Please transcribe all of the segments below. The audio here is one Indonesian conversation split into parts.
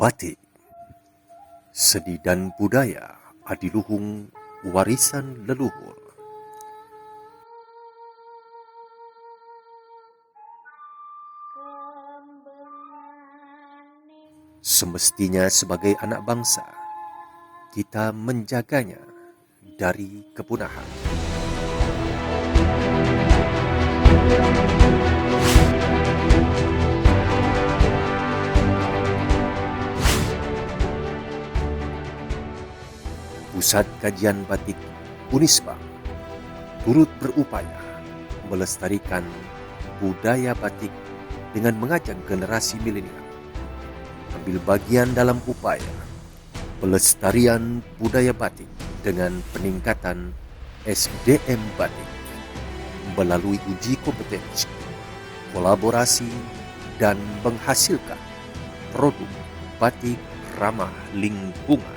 Batik, seni dan budaya adiluhung warisan leluhur. Semestinya sebagai anak bangsa, kita menjaganya dari kepunahan. Pusat Kajian Batik Unisba turut berupaya melestarikan budaya batik dengan mengajak generasi milenial ambil bagian dalam upaya pelestarian budaya batik dengan peningkatan SDM batik melalui uji kompetensi, kolaborasi, dan menghasilkan produk batik ramah lingkungan.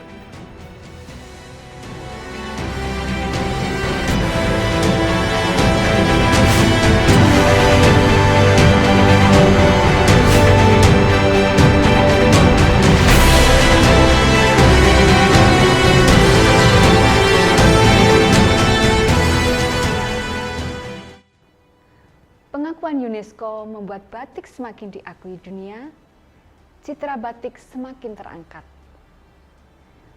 Pengakuan UNESCO membuat batik semakin diakui dunia, citra batik semakin terangkat.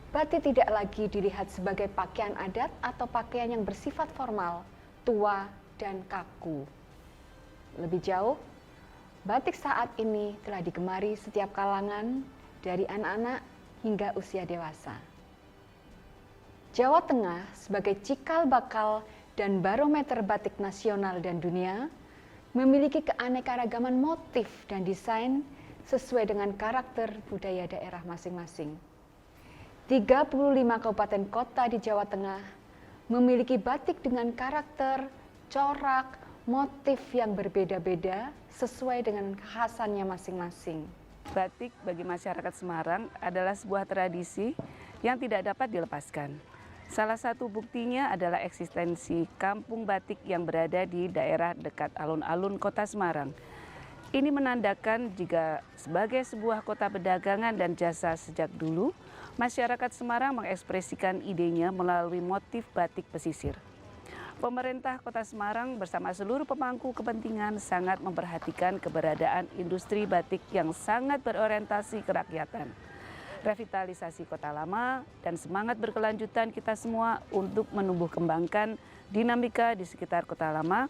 Batik tidak lagi dilihat sebagai pakaian adat atau pakaian yang bersifat formal, tua, dan kaku. Lebih jauh, batik saat ini telah digemari setiap kalangan, dari anak-anak hingga usia dewasa. Jawa Tengah sebagai cikal bakal dan barometer batik nasional dan dunia, memiliki keanekaragaman motif dan desain sesuai dengan karakter budaya daerah masing-masing. 35 kabupaten kota di Jawa Tengah memiliki batik dengan karakter, corak, motif yang berbeda-beda sesuai dengan kekhasannya masing-masing. Batik bagi masyarakat Semarang adalah sebuah tradisi yang tidak dapat dilepaskan. Salah satu buktinya adalah eksistensi kampung batik yang berada di daerah dekat alun-alun kota Semarang. Ini menandakan jika sebagai sebuah kota perdagangan dan jasa sejak dulu, masyarakat Semarang mengekspresikan idenya melalui motif batik pesisir. Pemerintah Kota Semarang bersama seluruh pemangku kepentingan sangat memperhatikan keberadaan industri batik yang sangat berorientasi kerakyatan. Revitalisasi kota lama, dan semangat berkelanjutan kita semua untuk menumbuh kembangkan dinamika di sekitar kota lama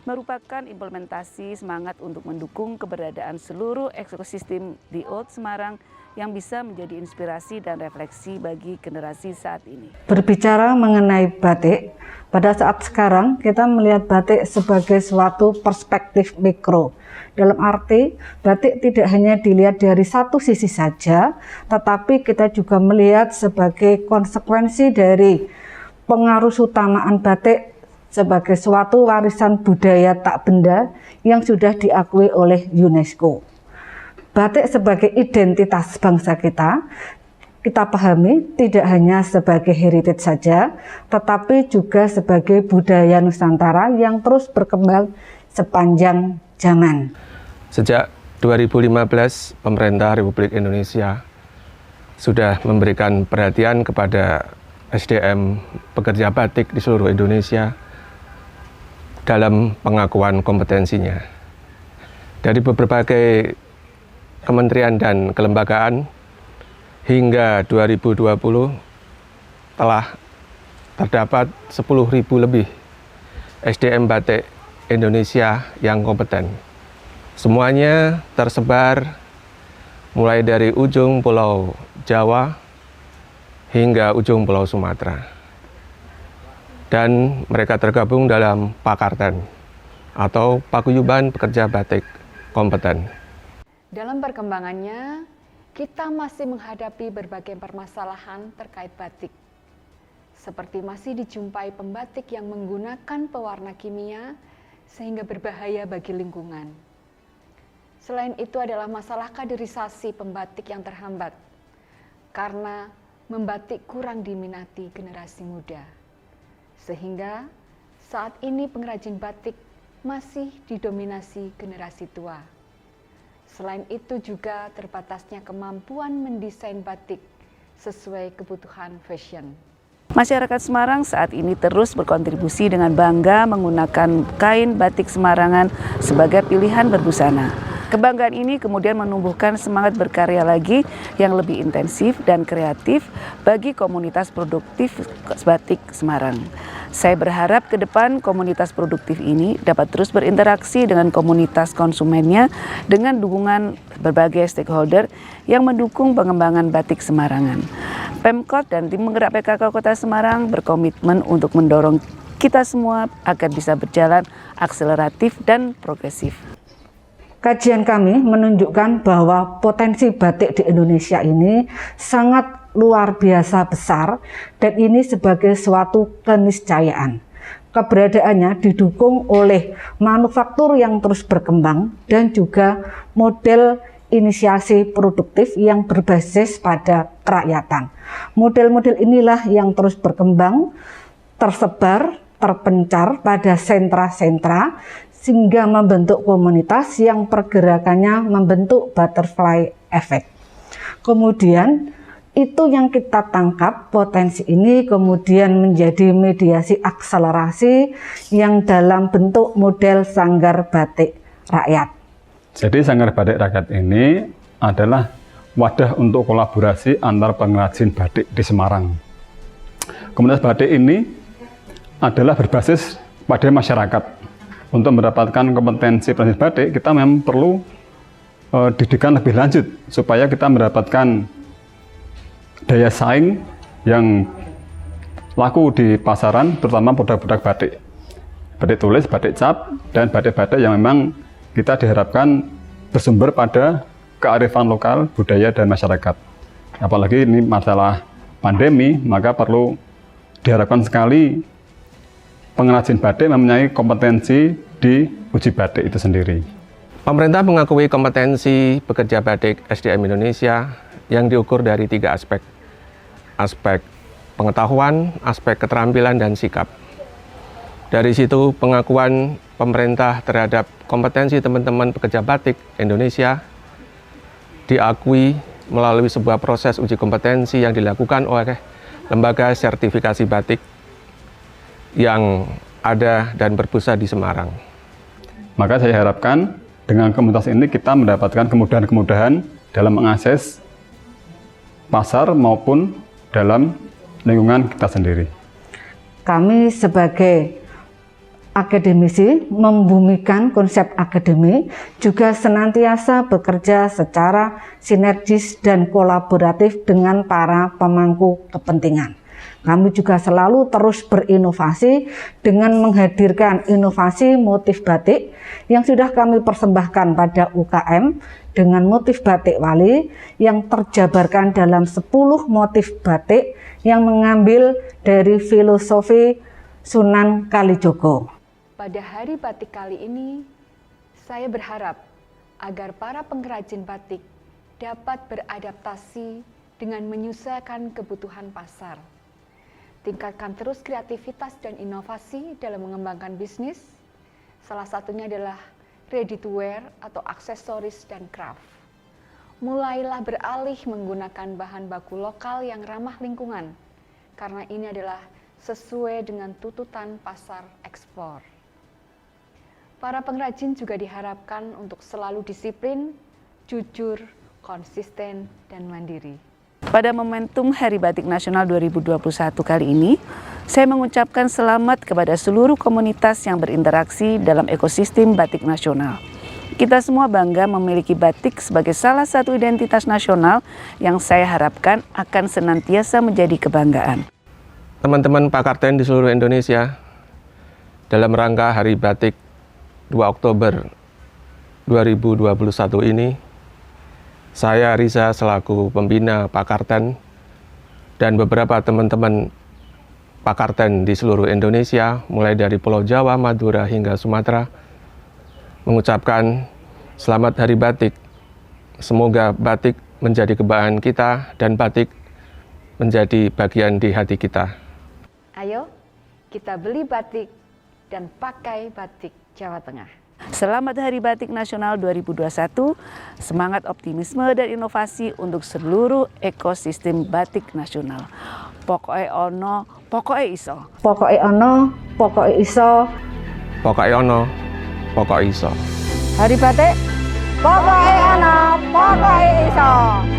merupakan implementasi semangat untuk mendukung keberadaan seluruh ekosistem di Old Semarang yang bisa menjadi inspirasi dan refleksi bagi generasi saat ini. Berbicara mengenai batik, pada saat sekarang kita melihat batik sebagai suatu perspektif mikro. Dalam arti, batik tidak hanya dilihat dari satu sisi saja, tetapi kita juga melihat sebagai konsekuensi dari pengaruh utamaan batik sebagai suatu warisan budaya tak benda yang sudah diakui oleh UNESCO. Batik sebagai identitas bangsa kita pahami tidak hanya sebagai heritage saja, tetapi juga sebagai budaya Nusantara yang terus berkembang sepanjang zaman. Sejak 2015, pemerintah Republik Indonesia sudah memberikan perhatian kepada SDM pekerja batik di seluruh Indonesia dalam pengakuan kompetensinya. Dari berbagai kementerian dan kelembagaan hingga 2020 telah terdapat 10.000 lebih SDM batik Indonesia yang kompeten. Semuanya tersebar mulai dari ujung Pulau Jawa hingga ujung Pulau Sumatera. Dan mereka tergabung dalam Pakarten atau Paguyuban Pekerja Batik Kompeten. Dalam perkembangannya, kita masih menghadapi berbagai permasalahan terkait batik. Seperti masih dijumpai pembatik yang menggunakan pewarna kimia sehingga berbahaya bagi lingkungan. Selain itu adalah masalah kaderisasi pembatik yang terhambat karena membatik kurang diminati generasi muda. Sehingga saat ini pengrajin batik masih didominasi generasi tua. Selain itu juga terbatasnya kemampuan mendesain batik sesuai kebutuhan fashion. Masyarakat Semarang saat ini terus berkontribusi dengan bangga menggunakan kain batik Semarangan sebagai pilihan berbusana. Kebanggaan ini kemudian menumbuhkan semangat berkarya lagi yang lebih intensif dan kreatif bagi komunitas produktif batik Semarang. Saya berharap ke depan komunitas produktif ini dapat terus berinteraksi dengan komunitas konsumennya dengan dukungan berbagai stakeholder yang mendukung pengembangan batik Semarangan. Pemkot dan tim penggerak PKK Kota Semarang berkomitmen untuk mendorong kita semua agar bisa berjalan akseleratif dan progresif. Kajian kami menunjukkan bahwa potensi batik di Indonesia ini sangat luar biasa besar dan ini sebagai suatu keniscayaan. Keberadaannya didukung oleh manufaktur yang terus berkembang dan juga model inisiasi produktif yang berbasis pada kerakyatan. Model-model inilah yang terus berkembang, tersebar, terpencar pada sentra-sentra sehingga membentuk komunitas yang pergerakannya membentuk butterfly effect. Kemudian itu yang kita tangkap, potensi ini kemudian menjadi mediasi akselerasi yang dalam bentuk model sanggar batik rakyat. Jadi sanggar batik rakyat ini adalah wadah untuk kolaborasi antar pengrajin batik di Semarang. Komunitas batik ini adalah berbasis pada masyarakat. Untuk mendapatkan kompetensi pengrajin batik, kita memang perlu didikan lebih lanjut supaya kita mendapatkan daya saing yang laku di pasaran, terutama produk-produk batik. Batik tulis, batik cap, dan batik-batik yang memang kita diharapkan bersumber pada kearifan lokal, budaya, dan masyarakat. Apalagi ini masalah pandemi, maka perlu diharapkan sekali pengrajin batik mempunyai kompetensi di uji batik itu sendiri. Pemerintah mengakui kompetensi pekerja batik SDM Indonesia yang diukur dari 3 aspek. Aspek pengetahuan, aspek keterampilan, dan sikap. Dari situ pengakuan pemerintah terhadap kompetensi teman-teman pekerja batik Indonesia diakui melalui sebuah proses uji kompetensi yang dilakukan oleh lembaga sertifikasi batik yang ada dan berpusat di Semarang. Maka saya harapkan dengan komunitas ini kita mendapatkan kemudahan-kemudahan dalam mengakses pasar maupun dalam lingkungan kita sendiri. Kami sebagai akademisi membumikan konsep akademi, juga senantiasa bekerja secara sinergis dan kolaboratif dengan para pemangku kepentingan. Kami juga selalu terus berinovasi dengan menghadirkan inovasi motif batik yang sudah kami persembahkan pada UKM dengan motif batik wali yang terjabarkan dalam 10 motif batik yang mengambil dari filosofi Sunan Kalijogo. Pada Hari Batik kali ini, saya berharap agar para pengrajin batik dapat beradaptasi dengan menyesuaikan kebutuhan pasar. Tingkatkan terus kreativitas dan inovasi dalam mengembangkan bisnis. Salah satunya adalah ready to wear atau aksesoris dan craft. Mulailah beralih menggunakan bahan baku lokal yang ramah lingkungan, karena ini adalah sesuai dengan tuntutan pasar ekspor. Para pengrajin juga diharapkan untuk selalu disiplin, jujur, konsisten, dan mandiri. Pada momentum Hari Batik Nasional 2021 kali ini, saya mengucapkan selamat kepada seluruh komunitas yang berinteraksi dalam ekosistem batik nasional. Kita semua bangga memiliki batik sebagai salah satu identitas nasional yang saya harapkan akan senantiasa menjadi kebanggaan. Teman-teman pakarten di seluruh Indonesia, dalam rangka Hari Batik 2 Oktober 2021 ini, saya Riza selaku pembina pakarten dan beberapa teman-teman pakarten di seluruh Indonesia, mulai dari Pulau Jawa, Madura, hingga Sumatera, mengucapkan selamat Hari Batik. Semoga batik menjadi kebanggaan kita dan batik menjadi bagian di hati kita. Ayo, kita beli batik dan pakai batik Jawa Tengah. Selamat Hari Batik Nasional 2021, semangat optimisme dan inovasi untuk seluruh ekosistem batik nasional. Pokoknya ono, pokoknya iso. Pokoknya ono, pokoknya iso. Pokoknya ono, pokoknya iso. Hari Batik, pokoknya ono, pokoknya iso.